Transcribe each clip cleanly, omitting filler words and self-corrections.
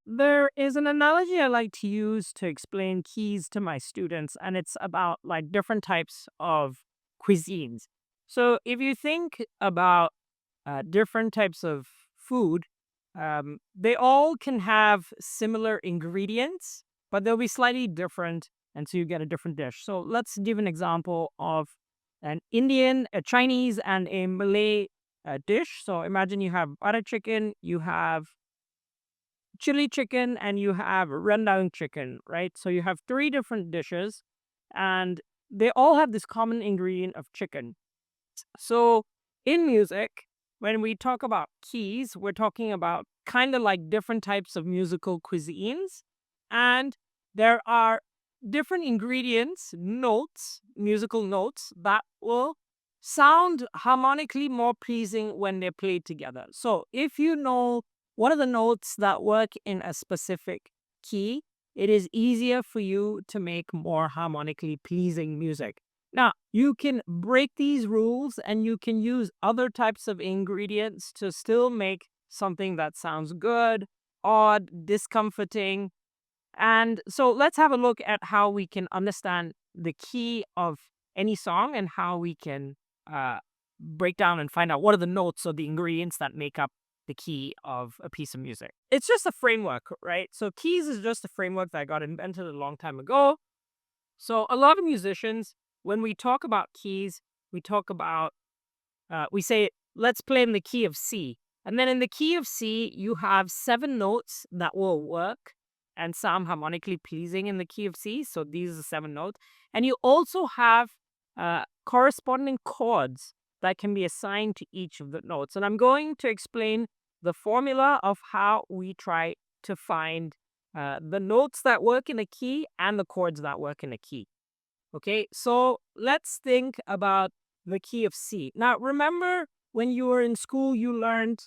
There is an analogy I like to use to explain keys to my students, and it's about like different types of cuisines. So if you think about different types of food, they all can have similar ingredients, but they'll be slightly different, and so you get a different dish. So let's give an example of an Indian, a Chinese, and a Malay dish. So imagine you have butter chicken, you have chili chicken, and you have rendang chicken, right? So you have three different dishes, and they all have this common ingredient of chicken. So in music, when we talk about keys, we're talking about kind of like different types of musical cuisines. And there are different ingredients, notes, musical notes that will sound harmonically more pleasing when they're played together. So if you know what are the notes that work in a specific key, it is easier for you to make more harmonically pleasing music. Now, you can break these rules and you can use other types of ingredients to still make something that sounds good, odd, discomforting. And so let's have a look at how we can understand the key of any song and how we can uh, break down and find out what are the notes or the ingredients that make up the key of a piece of music. It's just a framework, right? So keys is just a framework that got invented a long time ago. So a lot of musicians, when we talk about keys, we talk about we say let's play in the key of C, and then in the key of C you have seven notes that will work and sound harmonically pleasing in the key of C. So these are the seven notes, and you also have corresponding chords that can be assigned to each of the notes. And I'm going to explain the formula of how we try to find the notes that work in a key and the chords that work in a key. Okay, so let's think about the key of C. Now, remember when you were in school, you learned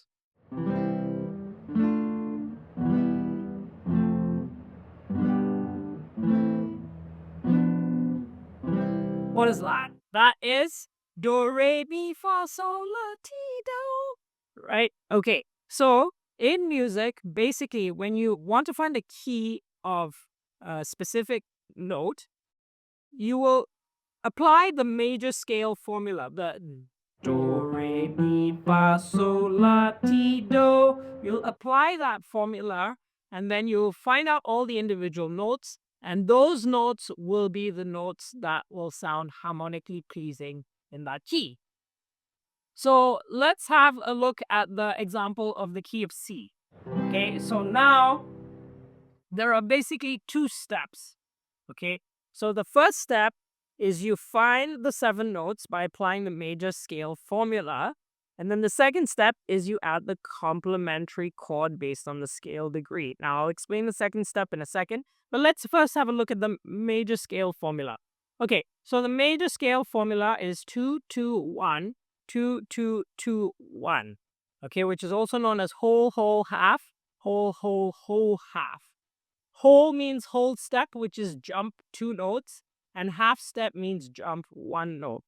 what is that? That is do, re, mi, fa, sol, la, ti, do. Right? Okay, so in music, basically, when you want to find a key of a specific note, you will apply the major scale formula, the do, re, mi, fa, sol, la, ti, do. You'll apply that formula and then you'll find out all the individual notes, and those notes will be the notes that will sound harmonically pleasing in that key. So let's have a look at the example of the key of C. Okay, so now there are basically two steps. Okay, so the first step is you find the seven notes by applying the major scale formula. And then the second step is you add the complementary chord based on the scale degree. Now, I'll explain the second step in a second, but let's first have a look at the major scale formula. Okay, so the major scale formula is 2, 2, 1, 2, 2, 2, 1. Okay, which is also known as whole, whole, half, whole, whole, whole, half. Whole means whole step, which is jump two notes, and half step means jump one note.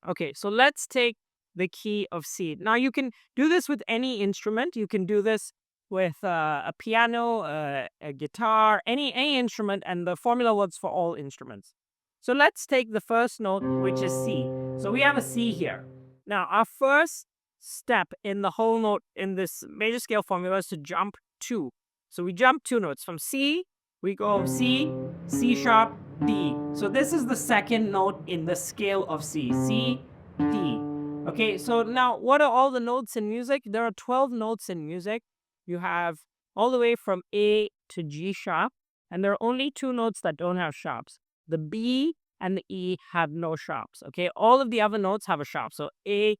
Okay, so let's take the key of C. Now you can do this with any instrument. You can do this with a piano, a guitar, any instrument, and the formula works for all instruments. So let's take the first note, which is C. So we have a C here. Now our first step in the whole note in this major scale formula is to jump two. So we jump two notes from C, we go C, C sharp, D. So this is the second note in the scale of C, C, D. Okay, so now what are all the notes in music? There are 12 notes in music. You have all the way from A to G sharp, and there are only two notes that don't have sharps. The B and the E have no sharps. Okay, all of the other notes have a sharp. So A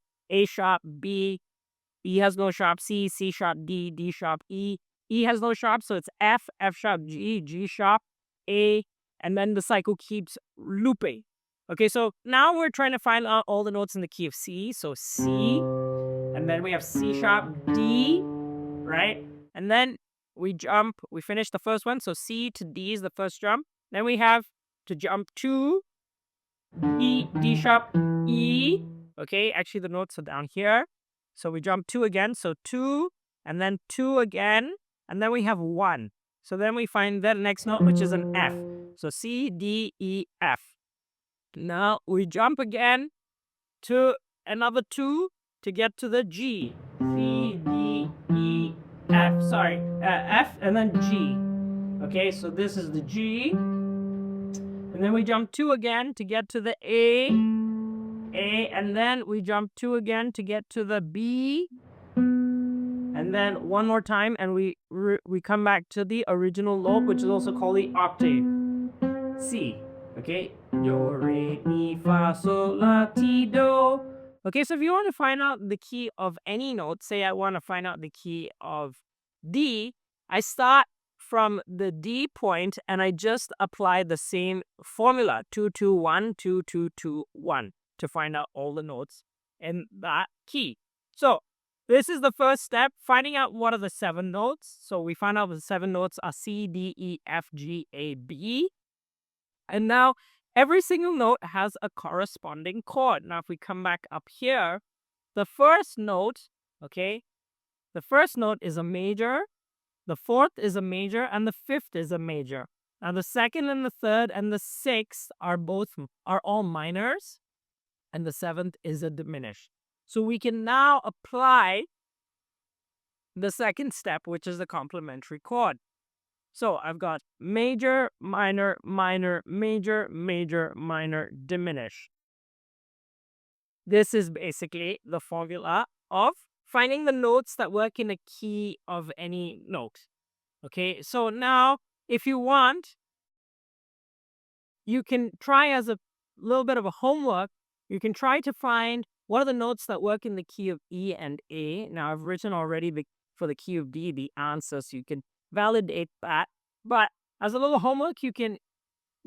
sharp, B has no sharp, C sharp, D sharp, E has no sharp, so it's F sharp, G sharp, A, and then the cycle keeps looping. Okay, so now we're trying to find out all the notes in the key of C. So C, and then we have C sharp, D, right? And then we finish the first one. So C to D is the first jump. Then we have to jump to E, D sharp, E. Okay, actually the notes are down here. So we jump two again. So two, and then two again. and then we have 1. So then we find the next note, which is an F. So C, D, E, F. Now we jump again to another 2 to get to the G. C, D, E, F. Sorry, F and then G. Okay, so this is the G. And then we jump 2 again to get to the A, and then we jump 2 again to get to the B, and then one more time, and we come back to the original note, which is also called the octave, C. Okay, do, re, mi, fa, sol, la, ti, do. Okay, so if you want to find out the key of any note, say I want to find out the key of D, I start from the D point and I just apply the same formula, 2 2 1 2 2 2 1, to find out all the notes in that key. So this is the first step, finding out what are the 7 notes. So we find out the 7 notes are C, D, E, F, G, A, B. And now every single note has a corresponding chord. Now if we come back up here, the first note, okay, the first note is a major, the fourth is a major, and the fifth is a major. Now the second and the third and the sixth are all minors, and the seventh is a diminished. So we can now apply the second step, which is the complementary chord. So I've got major, minor, minor, major, major, minor, diminished. This is basically the formula of finding the notes that work in a key of any note. Okay, so now if you want, you can try as a little bit of a homework, you can try to find what are the notes that work in the key of E and A. Now I've written already for the key of D the answer, so you can validate that. But as a little homework, you can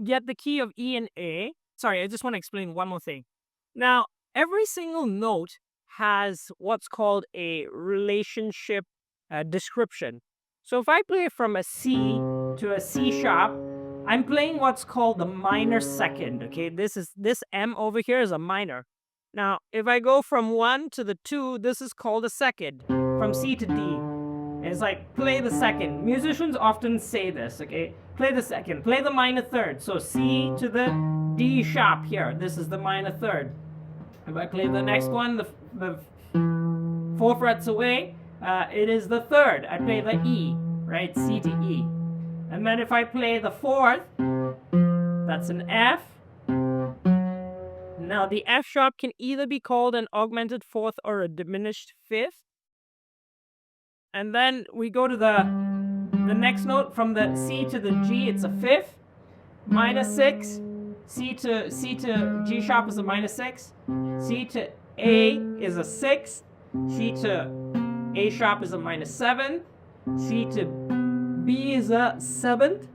get the key of E and A. Sorry, I just want to explain one more thing. Now, every single note has what's called a relationship description. So if I play from a C to a C sharp, I'm playing what's called the minor second. Okay, this M over here is a minor. Now, if I go from 1 to the 2, this is called a second. From C to D, it's like play the second. Musicians often say this, okay? Play the second, play the minor third. So C to the D sharp here, this is the minor third. If I play the next one, the 4 frets away, it is the third. I play the E, right? C to E. And then if I play the fourth, that's an F. Now the F sharp can either be called an augmented fourth or a diminished fifth. And then we go to the next note from the C to the G, it's a fifth. Minor 6. C to G sharp is a minor 6. C to A is a 6. C to A sharp is a minor 7. C to B is a 7th.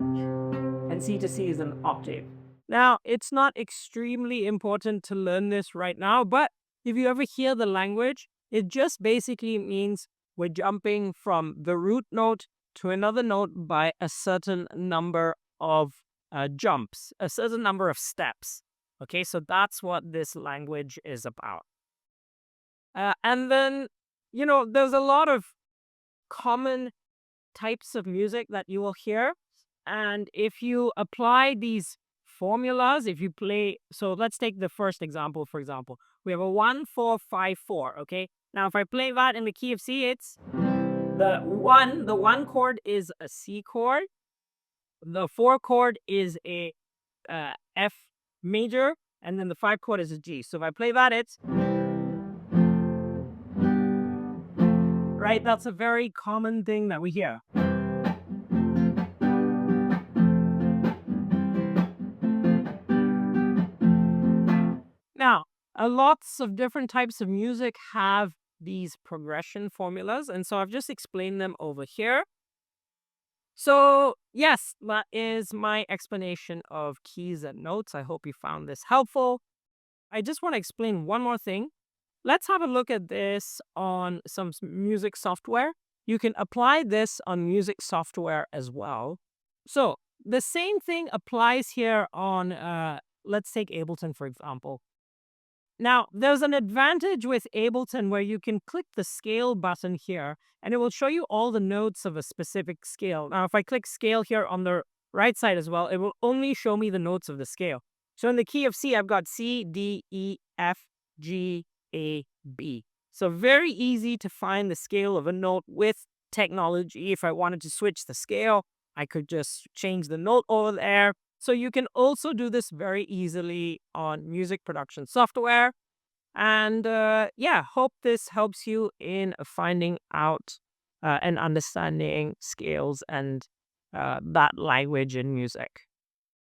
And C to C is an octave. Now, it's not extremely important to learn this right now, but if you ever hear the language, it just basically means we're jumping from the root note to another note by a certain number of jumps, a certain number of steps. Okay, so that's what this language is about. And then, there's a lot of common types of music that you will hear. And if you apply these formulas, if you play, so let's take the first example, for example. We have a 1 4 5 4, okay? Now if I play that in the key of C, it's the 1 chord is a C chord. The 4 chord is a F major, and then the 5 chord is a G. So if I play that, it's right, that's a very common thing that we hear. Now, lots of different types of music have these progression formulas, and so I've just explained them over here. So, yes, that is my explanation of keys and notes. I hope you found this helpful. I just want to explain one more thing. Let's have a look at this on some music software. You can apply this on music software as well. So, the same thing applies here on, let's take Ableton, for example. Now, there's an advantage with Ableton where you can click the scale button here and it will show you all the notes of a specific scale. Now, if I click scale here on the right side as well, it will only show me the notes of the scale. So in the key of C, I've got C, D, E, F, G, A, B. So very easy to find the scale of a note with technology. If I wanted to switch the scale, I could just change the note over there. So you can also do this very easily on music production software. And yeah, hope this helps you in finding out and understanding scales and that language in music.